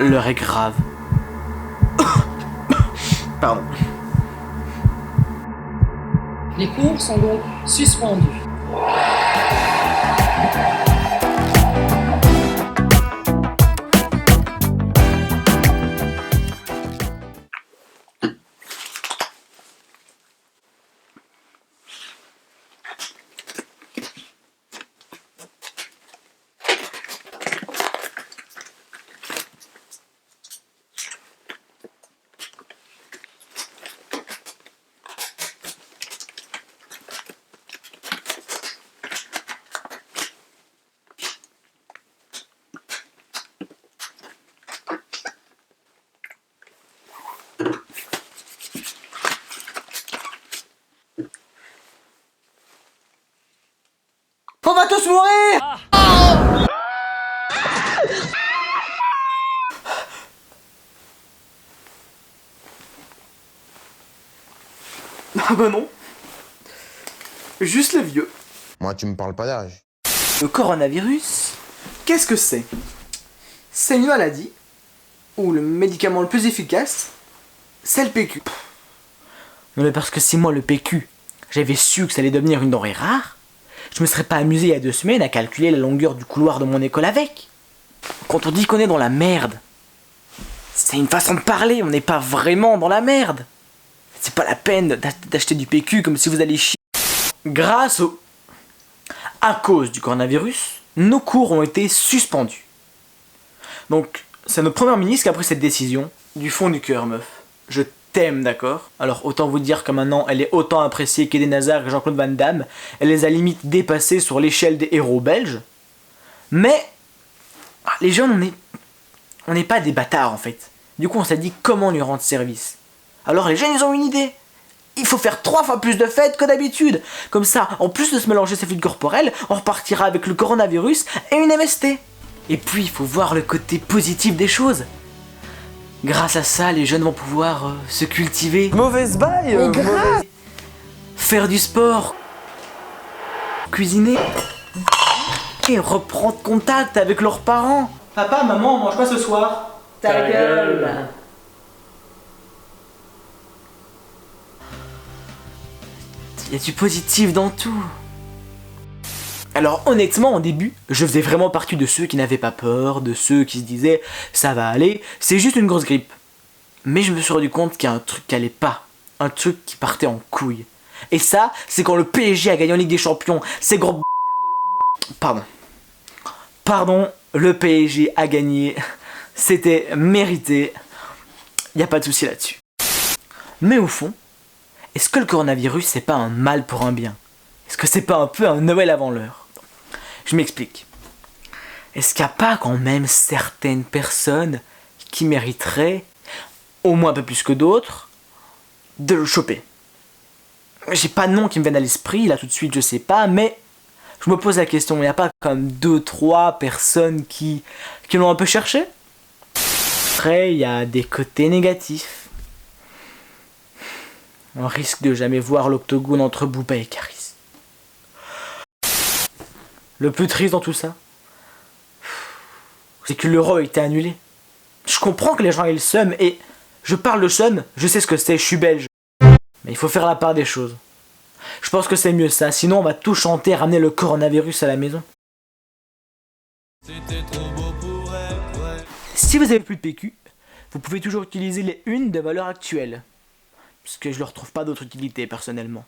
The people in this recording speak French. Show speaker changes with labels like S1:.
S1: L'heure est grave. Pardon.
S2: Les cours sont donc suspendus.
S1: On va tous mourir! Ah bah non. Juste le vieux.
S3: Moi, tu me parles pas d'âge.
S1: Le coronavirus, qu'est-ce que c'est? C'est une maladie où le médicament le plus efficace, c'est le PQ. Non mais parce que si moi le PQ, j'avais su que ça allait devenir une denrée rare, je me serais pas amusé il y a 2 semaines à calculer la longueur du couloir de mon école avec. Quand on dit qu'on est dans la merde, c'est une façon de parler, on n'est pas vraiment dans la merde. C'est pas la peine d'acheter du PQ comme si vous alliez chier. À cause du coronavirus, nos cours ont été suspendus. Donc, c'est notre première ministre qui a pris cette décision, du fond du cœur, meuf. Je t'aime, d'accord? Alors, autant vous dire que maintenant, elle est autant appréciée qu'Eden Hazard et Jean-Claude Van Damme. Elle les a limite dépassés sur l'échelle des héros belges. Mais, les jeunes, on n'est pas des bâtards, en fait. Du coup, on s'est dit comment lui rendre service. Alors, les jeunes, ils ont une idée. Il faut faire 3 fois plus de fêtes que d'habitude. Comme ça, en plus de se mélanger ses fluides corporels, on repartira avec le coronavirus et une MST. Et puis, il faut voir le côté positif des choses. Grâce à ça, les jeunes vont pouvoir se cultiver.
S4: Mauvaise baille
S1: Faire du sport. Cuisiner. Et reprendre contact avec leurs parents. Papa, maman, on mange quoi ce soir?
S2: Ta gueule.
S1: Il y a du positif dans tout. Alors honnêtement, au début, je faisais vraiment partie de ceux qui n'avaient pas peur, de ceux qui se disaient « ça va aller, c'est juste une grosse grippe ». Mais je me suis rendu compte qu'il y a un truc qui allait pas, un truc qui partait en couille. Et ça, c'est quand le PSG a gagné en Ligue des Champions, ces gros... Pardon, le PSG a gagné, c'était mérité, y a pas de souci là-dessus. Mais au fond, est-ce que le coronavirus c'est pas un mal pour un bien? Est-ce que c'est pas un peu un Noël avant l'heure? Je m'explique. Est-ce qu'il n'y a pas quand même certaines personnes qui mériteraient, au moins un peu plus que d'autres, de le choper? J'ai pas de nom qui me vienne à l'esprit, là tout de suite je sais pas, mais je me pose la question, il n'y a pas comme 2-3 personnes qui l'ont un peu cherché? Après, il y a des côtés négatifs. On risque de jamais voir l'octogone entre Booba et Caris. Le plus triste dans tout ça, c'est que l'Euro a été annulé. Je comprends que les gens aient le seum, et je parle de seum, je sais ce que c'est, je suis belge. Mais il faut faire la part des choses. Je pense que c'est mieux ça, sinon on va tout chanter, ramener le coronavirus à la maison. Si vous avez plus de PQ, vous pouvez toujours utiliser les unes de valeur actuelle. Parce que je leur trouve pas d'autre utilité personnellement.